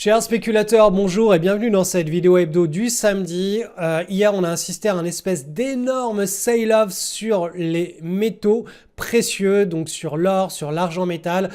Chers spéculateurs, bonjour et bienvenue dans cette vidéo hebdo du samedi. Hier, on a assisté à un espèce d'énorme sell-off sur les métaux précieux, donc sur l'or, sur l'argent métal.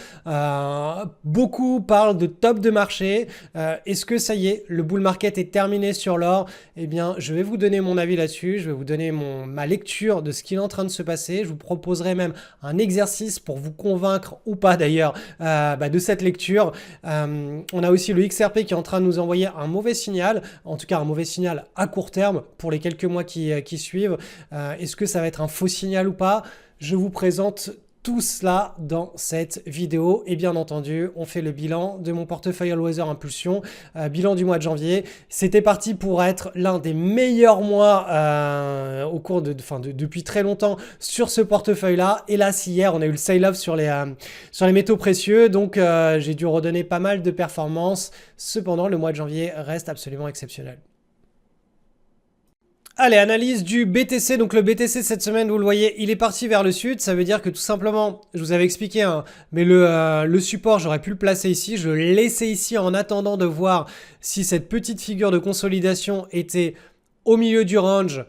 Beaucoup parlent de top de marché. Est-ce que ça y est, le bull market est terminé sur l'or? Eh bien, je vais vous donner mon avis là-dessus. Je vais vous donner ma lecture de ce qui est en train de se passer. Je vous proposerai même un exercice pour vous convaincre ou pas d'ailleurs de cette lecture. On a aussi le XRP qui est en train de nous envoyer un mauvais signal, en tout cas un mauvais signal à court terme pour les quelques mois qui suivent. Est-ce que ça va être un faux signal ou pas? Je vous présente tout cela dans cette vidéo et bien entendu on fait le bilan de mon portefeuille All Weather Impulsion, bilan du mois de janvier. C'était parti pour être l'un des meilleurs mois au cours depuis très longtemps sur ce portefeuille là. Hélas hier on a eu le sell-off sur les métaux précieux, donc j'ai dû redonner pas mal de performances. Cependant le mois de janvier reste absolument exceptionnel. Allez, analyse du BTC. Donc le BTC cette semaine, vous le voyez, il est parti vers le sud. Ça veut dire que tout simplement, je vous avais expliqué, hein, mais le support, j'aurais pu le placer ici. Je le laissais ici en attendant de voir si cette petite figure de consolidation était au milieu du range,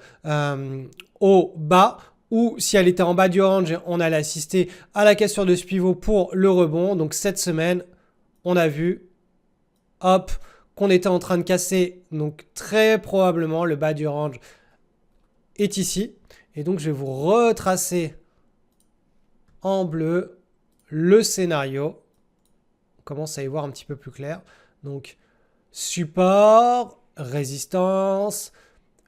au bas, ou si elle était en bas du range, on allait assister à la cassure de ce pivot pour le rebond. Donc cette semaine, on a vu, hop, qu'on était en train de casser, donc très probablement le bas du range est ici. Et donc je vais vous retracer en bleu le scénario. On commence à y voir un petit peu plus clair. Donc support, résistance,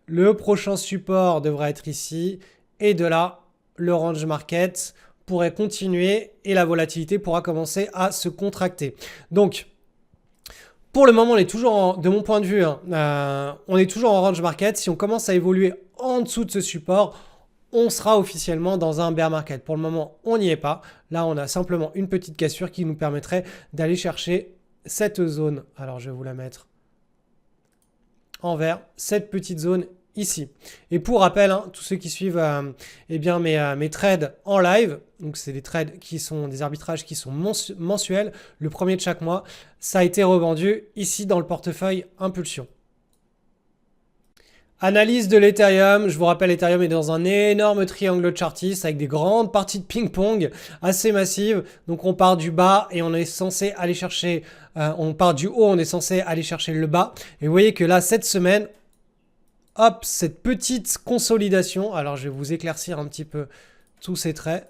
le prochain support devrait être ici. Et de là, le range market pourrait continuer et la volatilité pourra commencer à se contracter. Donc, pour le moment, on est toujours, de mon point de vue, on est toujours en range market. Si on commence à évoluer en dessous de ce support, on sera officiellement dans un bear market. Pour le moment, on n'y est pas. Là, on a simplement une petite cassure qui nous permettrait d'aller chercher cette zone. Alors, je vais vous la mettre en vert. Cette petite zone ici. Et pour rappel, hein, tous ceux qui suivent mes trades en live, donc c'est des trades qui sont des arbitrages qui sont mensuels, le premier de chaque mois, ça a été revendu ici dans le portefeuille Impulsion. Analyse de l'Ethereum. Je vous rappelle, l'Ethereum est dans un énorme triangle chartiste avec des grandes parties de ping-pong assez massives. Donc on part du bas et on est censé aller chercher, on part du haut, on est censé aller chercher le bas. Et vous voyez que là, cette semaine, hop, cette petite consolidation. Alors je vais vous éclaircir un petit peu tous ces traits.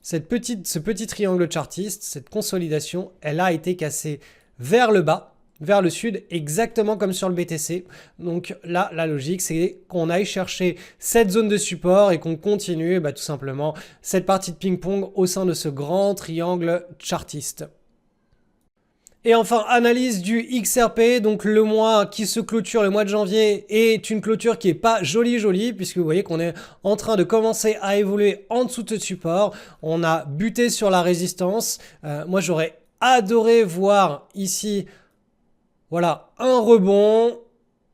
Ce petit triangle chartiste, cette consolidation, elle a été cassée vers le bas, vers le sud, exactement comme sur le BTC. Donc là, la logique, c'est qu'on aille chercher cette zone de support et qu'on continue tout simplement cette partie de ping-pong au sein de ce grand triangle chartiste. Et enfin, analyse du XRP, donc le mois qui se clôture, le mois de janvier, est une clôture qui est pas jolie, puisque vous voyez qu'on est en train de commencer à évoluer en dessous de support. On a buté sur la résistance. Moi, j'aurais adoré voir ici, voilà, un rebond,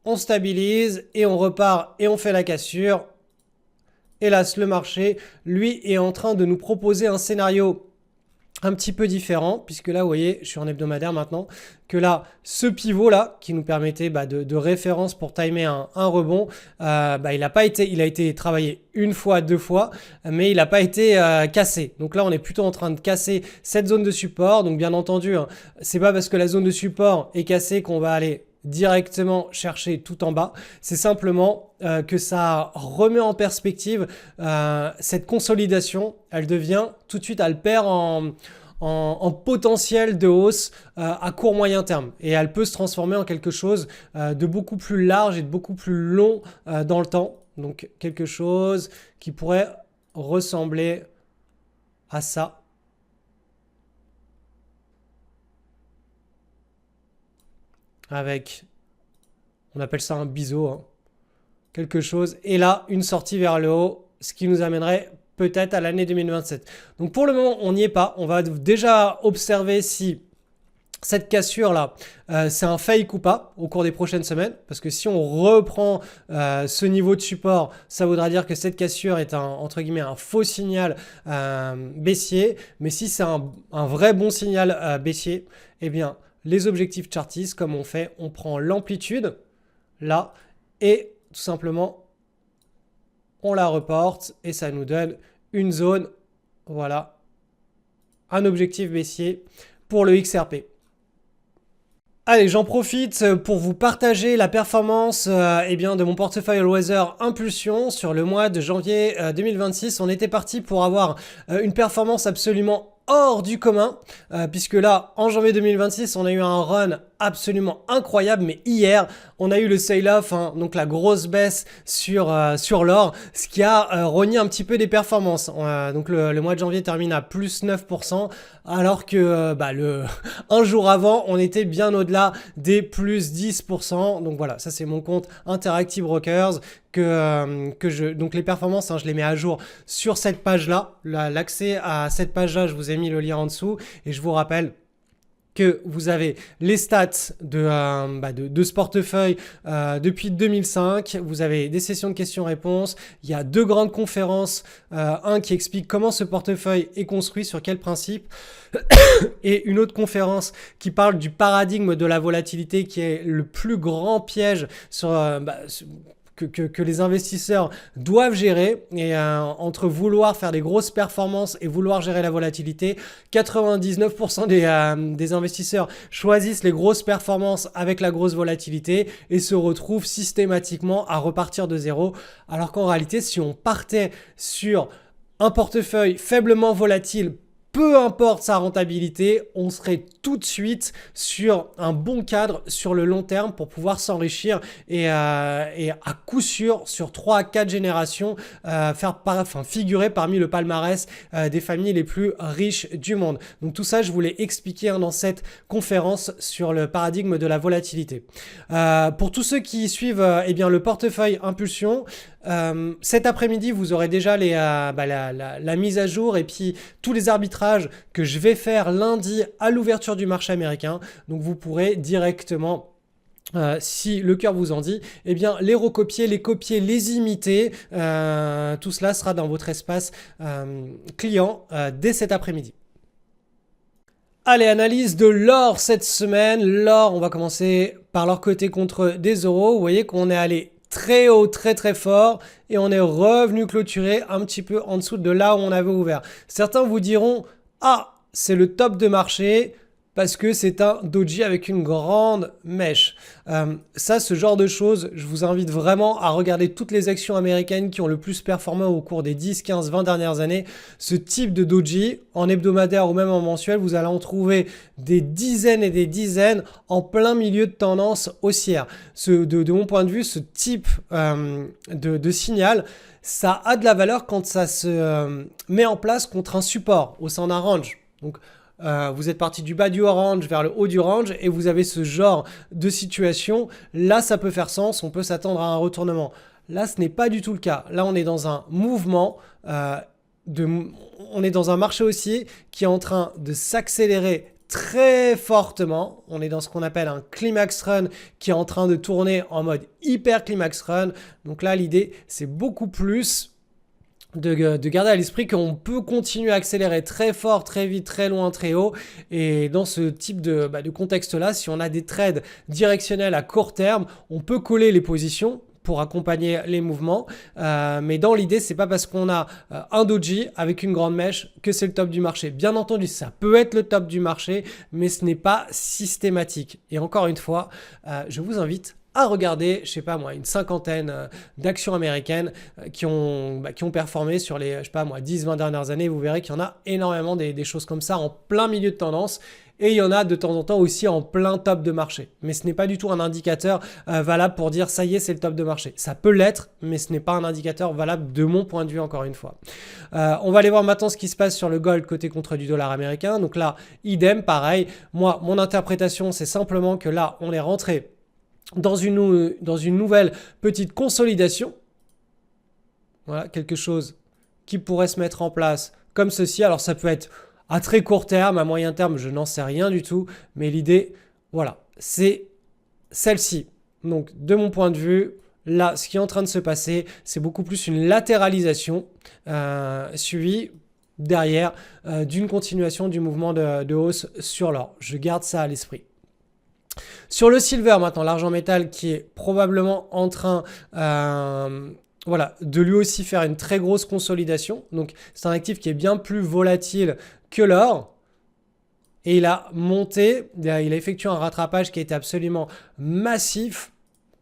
on stabilise et on repart et on fait la cassure. Hélas, le marché, lui, est en train de nous proposer un scénario un petit peu différent, puisque là, vous voyez, je suis en hebdomadaire maintenant, que là, ce pivot-là, qui nous permettait de référence pour timer un rebond, il a été travaillé une fois, deux fois, mais il n'a pas été cassé. Donc là, on est plutôt en train de casser cette zone de support. Donc bien entendu, hein, c'est pas parce que la zone de support est cassée qu'on va aller directement chercher tout en bas. C'est simplement que ça remet en perspective cette consolidation. Elle devient tout de suite, elle perd en potentiel de hausse à court moyen terme. Et elle peut se transformer en quelque chose de beaucoup plus large et de beaucoup plus long dans le temps. Donc quelque chose qui pourrait ressembler à ça. Avec, on appelle ça un biseau, hein, quelque chose. Et là, une sortie vers le haut, ce qui nous amènerait peut-être à l'année 2027. Donc pour le moment, on n'y est pas. On va déjà observer si cette cassure-là, c'est un fake ou pas au cours des prochaines semaines. Parce que si on reprend ce niveau de support, ça voudra dire que cette cassure est entre guillemets un faux signal baissier. Mais si c'est un vrai bon signal baissier, eh bien les objectifs chartistes, comme on fait, on prend l'amplitude, là, et tout simplement, on la reporte et ça nous donne une zone, voilà, un objectif baissier pour le XRP. Allez, j'en profite pour vous partager la performance de mon portefeuille All Weather Impulsion sur le mois de janvier 2026. On était parti pour avoir une performance absolument hors du commun, puisque là, en janvier 2026, on a eu un run absolument incroyable, mais hier, on a eu le sell-off, hein, donc la grosse baisse sur l'or, ce qui a rogné un petit peu des performances. Donc le mois de janvier termine à plus 9%, alors que un jour avant, on était bien au-delà des plus 10%. Donc voilà, ça c'est mon compte Interactive Brokers. Donc les performances, hein, je les mets à jour sur cette page-là. L'accès à cette page-là, je vous ai mis le lien en dessous et je vous rappelle que vous avez les stats de ce portefeuille depuis 2005. Vous avez des sessions de questions-réponses. Il y a 2 grandes conférences. Un qui explique comment ce portefeuille est construit, sur quels principes. Et une autre conférence qui parle du paradigme de la volatilité, qui est le plus grand piège que les investisseurs doivent gérer. Et entre vouloir faire des grosses performances et vouloir gérer la volatilité, 99% des investisseurs choisissent les grosses performances avec la grosse volatilité et se retrouvent systématiquement à repartir de zéro. Alors qu'en réalité, si on partait sur un portefeuille faiblement volatile, peu importe sa rentabilité, on serait tout de suite sur un bon cadre sur le long terme pour pouvoir s'enrichir et à coup sûr, sur 3 à 4 générations, figurer parmi le palmarès des familles les plus riches du monde. Donc tout ça, je voulais expliquer dans cette conférence sur le paradigme de la volatilité. Pour tous ceux qui suivent le portefeuille Impulsion, cet après-midi, vous aurez déjà la mise à jour et puis tous les arbitrages que je vais faire lundi à l'ouverture du marché américain. Donc vous pourrez directement, si le cœur vous en dit, les recopier, les copier, les imiter. Tout cela sera dans votre espace client dès cet après-midi. Allez, analyse de l'or cette semaine. L'or, on va commencer par l'or coté contre des euros. Vous voyez qu'on est allé très haut, très très fort et on est revenu clôturer un petit peu en dessous de là où on avait ouvert. Certains vous diront « Ah, c'est le top de marché » parce que c'est un doji avec une grande mèche. Ce genre de choses, je vous invite vraiment à regarder toutes les actions américaines qui ont le plus performé au cours des 10, 15, 20 dernières années. Ce type de doji, en hebdomadaire ou même en mensuel, vous allez en trouver des dizaines et des dizaines en plein milieu de tendance haussière. De mon point de vue, ce type de signal, ça a de la valeur quand ça se met en place contre un support au sein d'un range. Donc, vous êtes parti du bas du range vers le haut du range et vous avez ce genre de situation. Là, ça peut faire sens, on peut s'attendre à un retournement. Là, ce n'est pas du tout le cas. Là, on est dans un mouvement, on est dans un marché haussier qui est en train de s'accélérer très fortement. On est dans ce qu'on appelle un climax run qui est en train de tourner en mode hyper climax run. Donc là, l'idée, c'est beaucoup plus de garder à l'esprit qu'on peut continuer à accélérer très fort, très vite, très loin, très haut. Et dans ce type de contexte-là, si on a des trades directionnels à court terme, on peut coller les positions pour accompagner les mouvements. Mais dans l'idée, c'est pas parce qu'on a un doji avec une grande mèche que c'est le top du marché. Bien entendu, ça peut être le top du marché, mais ce n'est pas systématique. Et encore une fois, je vous invite à regarder, je sais pas moi, une cinquantaine d'actions américaines qui ont performé sur les, 10-20 dernières années. Vous verrez qu'il y en a énormément des choses comme ça en plein milieu de tendance. Et il y en a de temps en temps aussi en plein top de marché. Mais ce n'est pas du tout un indicateur valable pour dire ça y est, c'est le top de marché. Ça peut l'être, mais ce n'est pas un indicateur valable de mon point de vue encore une fois. On va aller voir maintenant ce qui se passe sur le gold côté contre du dollar américain. Donc là, idem, pareil. Moi, mon interprétation, c'est simplement que là, on est rentré dans une nouvelle petite consolidation. Voilà, quelque chose qui pourrait se mettre en place comme ceci. Alors ça peut être à très court terme, à moyen terme, je n'en sais rien du tout. Mais l'idée, voilà, c'est celle-ci. Donc de mon point de vue, là, ce qui est en train de se passer, c'est beaucoup plus une latéralisation suivie derrière d'une continuation du mouvement de hausse sur l'or. Je garde ça à l'esprit. Sur le silver maintenant, l'argent métal qui est probablement en train voilà, de lui aussi faire une très grosse consolidation. Donc c'est un actif qui est bien plus volatile que l'or. Et il a monté, il a effectué un rattrapage qui a été absolument massif.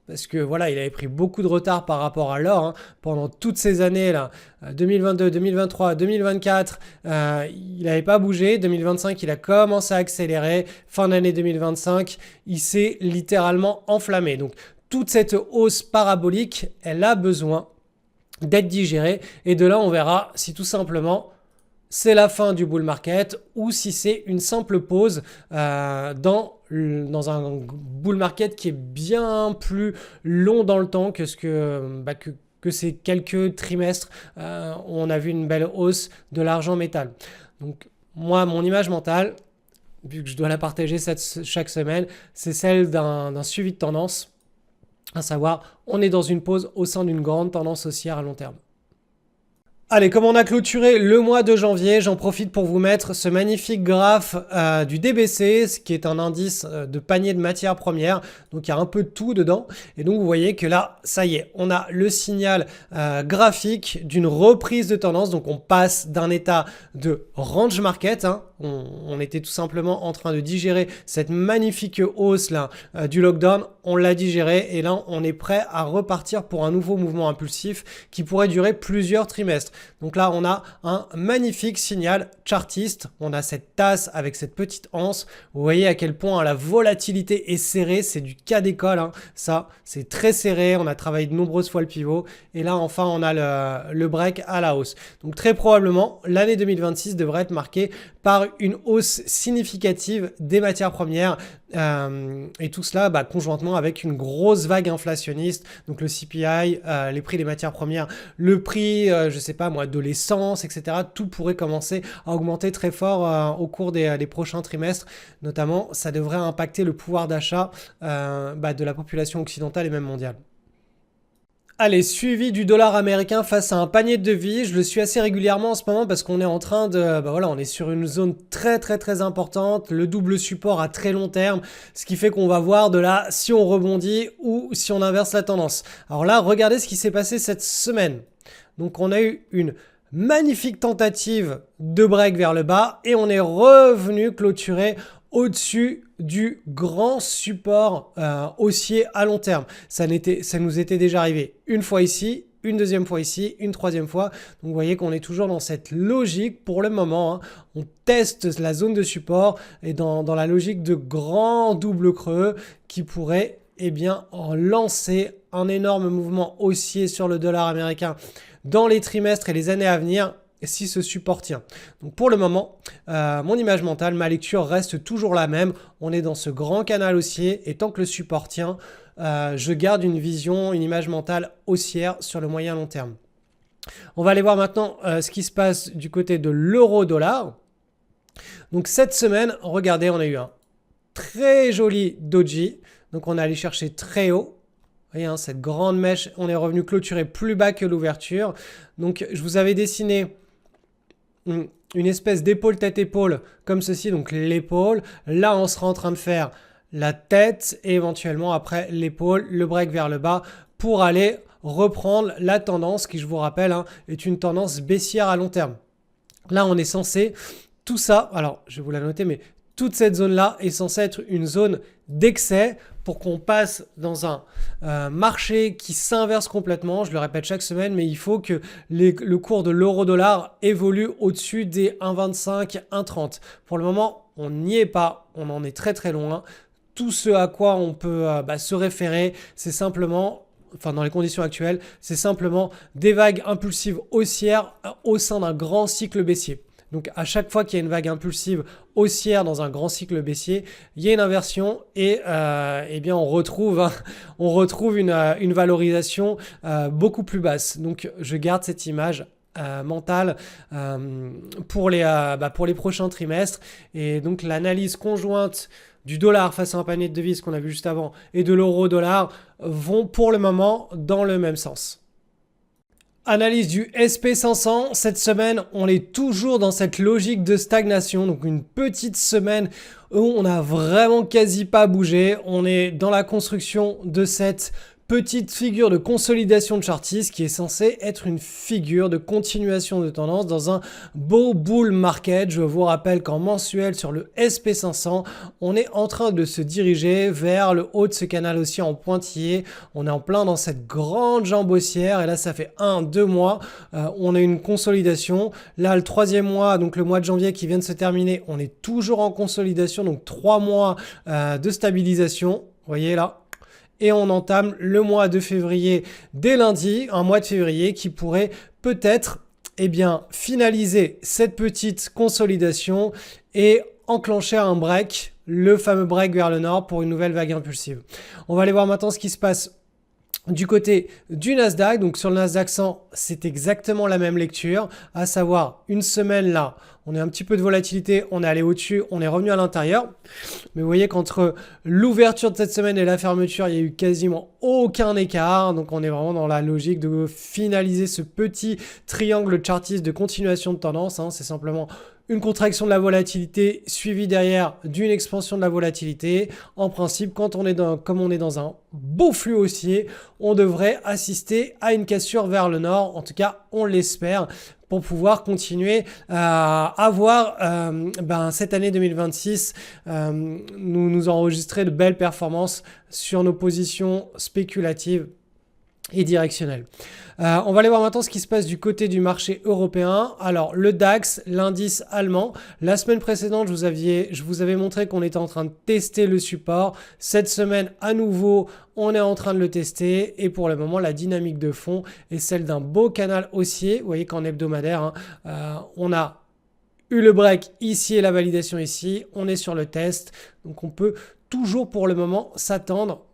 Parce que voilà, il avait pris beaucoup de retard par rapport à l'or hein, pendant toutes ces années là, 2022, 2023, 2024, il n'avait pas bougé. 2025, il a commencé à accélérer. Fin d'année 2025, il s'est littéralement enflammé. Donc toute cette hausse parabolique, elle a besoin d'être digérée. Et de là, on verra si tout simplement c'est la fin du bull market ou si c'est une simple pause dans un bull market qui est bien plus long dans le temps que ces quelques trimestres où on a vu une belle hausse de l'argent métal. Donc moi, mon image mentale, vu que je dois la partager chaque semaine, c'est celle d'un suivi de tendance, à savoir on est dans une pause au sein d'une grande tendance haussière à long terme. Allez, comme on a clôturé le mois de janvier, j'en profite pour vous mettre ce magnifique graphe du DBC, ce qui est un indice de panier de matières premières. Donc il y a un peu de tout dedans. Et donc vous voyez que là, ça y est, on a le signal graphique d'une reprise de tendance. Donc on passe d'un état de range market. Hein. On était tout simplement en train de digérer cette magnifique hausse là du lockdown. On l'a digéré et là, on est prêt à repartir pour un nouveau mouvement impulsif qui pourrait durer plusieurs trimestres. Donc là, on a un magnifique signal chartiste. On a cette tasse avec cette petite anse. Vous voyez à quel point la volatilité est serrée. C'est du cas d'école. Hein. Ça, c'est très serré. On a travaillé de nombreuses fois le pivot. Et là, enfin, on a le break à la hausse. Donc très probablement, l'année 2026 devrait être marquée par une hausse significative des matières premières. Et tout cela conjointement avec une grosse vague inflationniste. Donc le CPI, les prix des matières premières, le prix, je sais pas moi, de l'essence, etc. Tout pourrait commencer à augmenter très fort au cours des prochains trimestres. Notamment, ça devrait impacter le pouvoir d'achat de la population occidentale et même mondiale. Allez, suivi du dollar américain face à un panier de devises. Je le suis assez régulièrement en ce moment parce qu'on est en train de... voilà, on est sur une zone très très très importante, le double support à très long terme, ce qui fait qu'on va voir de là si on rebondit ou si on inverse la tendance. Alors là, regardez ce qui s'est passé cette semaine. Donc on a eu une magnifique tentative de break vers le bas et on est revenu clôturer au-dessus du grand support haussier à long terme. Ça nous était déjà arrivé une fois ici, une deuxième fois ici, une troisième fois. Donc vous voyez qu'on est toujours dans cette logique pour le moment. Hein. On teste la zone de support et dans la logique de grand double creux qui pourrait lancer un énorme mouvement haussier sur le dollar américain dans les trimestres et les années à venir si ce support tient. Donc pour le moment, mon image mentale, ma lecture reste toujours la même. On est dans ce grand canal haussier et tant que le support tient, je garde une vision, une image mentale haussière sur le moyen long terme. On va aller voir maintenant ce qui se passe du côté de l'euro-dollar. Donc cette semaine, regardez, on a eu un très joli doji. Donc on est allé chercher très haut. Vous voyez, hein, cette grande mèche, on est revenu clôturer plus bas que l'ouverture. Donc je vous avais dessiné une espèce d'épaule tête-épaule comme ceci, donc l'épaule. Là, on sera en train de faire la tête et éventuellement après l'épaule, le break vers le bas pour aller reprendre la tendance qui, je vous rappelle, hein, est une tendance baissière à long terme. Là, on est censé, tout ça, alors je vais vous la noter, mais toute cette zone-là est censée être une zone d'excès pour qu'on passe dans un marché qui s'inverse complètement. Je le répète chaque semaine, mais il faut que le cours de l'euro-dollar évolue au-dessus des 1,25, 1,30. Pour le moment, on n'y est pas. On en est très très loin. Tout ce à quoi on peut se référer, c'est simplement... Enfin, dans les conditions actuelles, c'est simplement des vagues impulsives haussières au sein d'un grand cycle baissier. Donc à chaque fois qu'il y a une vague impulsive haussière dans un grand cycle baissier, il y a une inversion et on retrouve une valorisation beaucoup plus basse. Donc je garde cette image mentale pour les prochains trimestres. Et donc l'analyse conjointe du dollar face à un panier de devises qu'on a vu juste avant et de l'euro-dollar vont pour le moment dans le même sens. Analyse du SP500. Cette semaine, on est toujours dans cette logique de stagnation. Donc une petite semaine où on n'a vraiment quasi pas bougé. On est dans la construction de cette petite figure de consolidation de chartiste qui est censée être une figure de continuation de tendance dans un beau bull market. Je vous rappelle qu'en mensuel sur le SP500, on est en train de se diriger vers le haut de ce canal aussi en pointillé. On est en plein dans cette grande jambe haussière et là ça fait 1-2 mois. On a une consolidation. Là le troisième mois, donc le mois de janvier qui vient de se terminer, on est toujours en consolidation, donc 3 mois de stabilisation. Vous voyez là. Et on entame le mois de février dès lundi, un mois de février qui pourrait peut-être finaliser cette petite consolidation et enclencher un break, le fameux break vers le nord pour une nouvelle vague impulsive. On va aller voir maintenant ce qui se passe du côté du Nasdaq. Donc sur le Nasdaq 100, c'est exactement la même lecture, à savoir une semaine là, on est un petit peu de volatilité, on est allé au-dessus, on est revenu à l'intérieur. Mais vous voyez qu'entre l'ouverture de cette semaine et la fermeture, il y a eu quasiment aucun écart. Donc on est vraiment dans la logique de finaliser ce petit triangle chartiste de continuation de tendance. C'est simplement une contraction de la volatilité suivie derrière d'une expansion de la volatilité. En principe, comme on est dans un beau flux haussier, on devrait assister à une cassure vers le nord. En tout cas, on l'espère, pour pouvoir continuer à avoir cette année 2026, nous enregistrer de belles performances sur nos positions spéculatives et directionnelles. On va aller voir maintenant ce qui se passe du côté du marché européen. Alors le DAX, l'indice allemand, la semaine précédente je vous avais montré qu'on était en train de tester le support. Cette semaine à nouveau on est en train de le tester et pour le moment la dynamique de fond est celle d'un beau canal haussier. Vous voyez qu'en hebdomadaire on a eu le break ici et la validation ici, on est sur le test, donc on peut toujours pour le moment s'attendre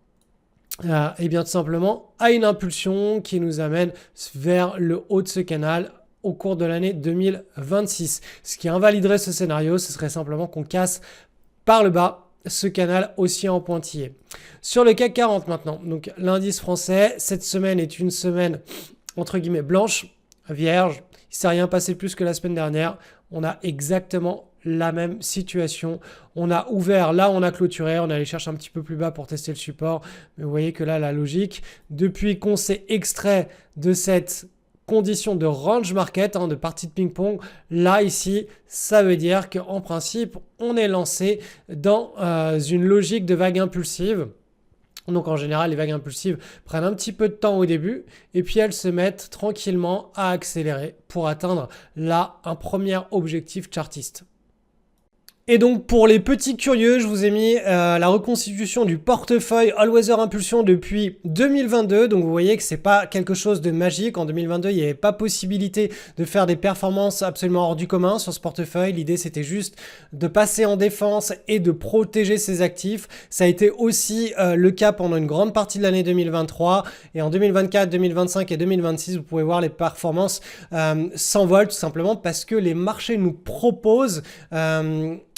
et bien tout simplement à une impulsion qui nous amène vers le haut de ce canal au cours de l'année 2026. Ce qui invaliderait ce scénario, ce serait simplement qu'on casse par le bas ce canal haussier en pointillé. Sur le CAC 40 maintenant, donc l'indice français, cette semaine est une semaine entre guillemets blanche, vierge. Il ne s'est rien passé plus que la semaine dernière. On a exactement la même situation. On a ouvert, là on a clôturé, on est allé chercher un petit peu plus bas pour tester le support. Mais vous voyez que là la logique, depuis qu'on s'est extrait de cette condition de range market, de partie de ping-pong, là ici, ça veut dire qu'en principe, on est lancé dans une logique de vague impulsive. Donc en général, les vagues impulsives prennent un petit peu de temps au début et puis elles se mettent tranquillement à accélérer pour atteindre là un premier objectif chartiste. Et donc pour les petits curieux, je vous ai mis la reconstitution du portefeuille All Weather Impulsion depuis 2022. Donc vous voyez que c'est pas quelque chose de magique. En 2022, il n'y avait pas possibilité de faire des performances absolument hors du commun sur ce portefeuille. L'idée c'était juste de passer en défense et de protéger ses actifs. Ça a été aussi le cas pendant une grande partie de l'année 2023. Et en 2024, 2025 et 2026, vous pouvez voir les performances s'envolent tout simplement parce que les marchés nous proposent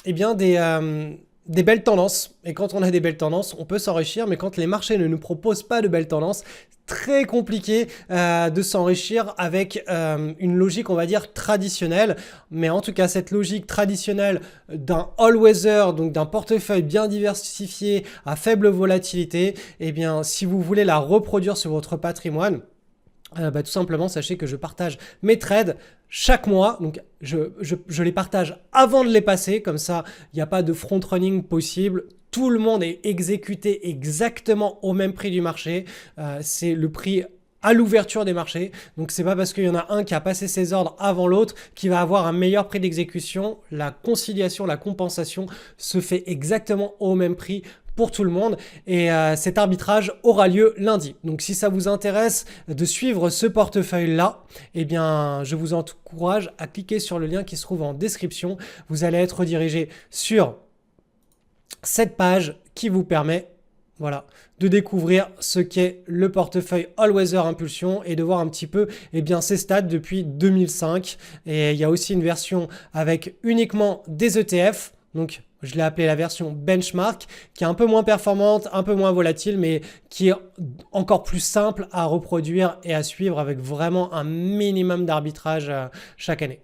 des belles tendances. Et quand on a des belles tendances, on peut s'enrichir. Mais quand les marchés ne nous proposent pas de belles tendances, très compliqué de s'enrichir avec une logique, on va dire, traditionnelle. Mais en tout cas, cette logique traditionnelle d'un all-weather, donc d'un portefeuille bien diversifié à faible volatilité, si vous voulez la reproduire sur votre patrimoine, tout simplement, sachez que je partage mes trades chaque mois. Donc, je les partage avant de les passer. Comme ça, il n'y a pas de front-running possible. Tout le monde est exécuté exactement au même prix du marché. C'est le prix à l'ouverture des marchés. Donc, c'est pas parce qu'il y en a un qui a passé ses ordres avant l'autre qui va avoir un meilleur prix d'exécution. La conciliation, la compensation se fait exactement au même prix pour tout le monde et cet arbitrage aura lieu lundi. Donc si ça vous intéresse de suivre ce portefeuille là, je vous encourage à cliquer sur le lien qui se trouve en description. Vous allez être redirigé sur cette page qui vous permet de découvrir ce qu'est le portefeuille All Weather Impulsion et de voir un petit peu ses stats depuis 2005. Et il y a aussi une version avec uniquement des ETF. Donc je l'ai appelé la version benchmark, qui est un peu moins performante, un peu moins volatile, mais qui est encore plus simple à reproduire et à suivre avec vraiment un minimum d'arbitrage chaque année.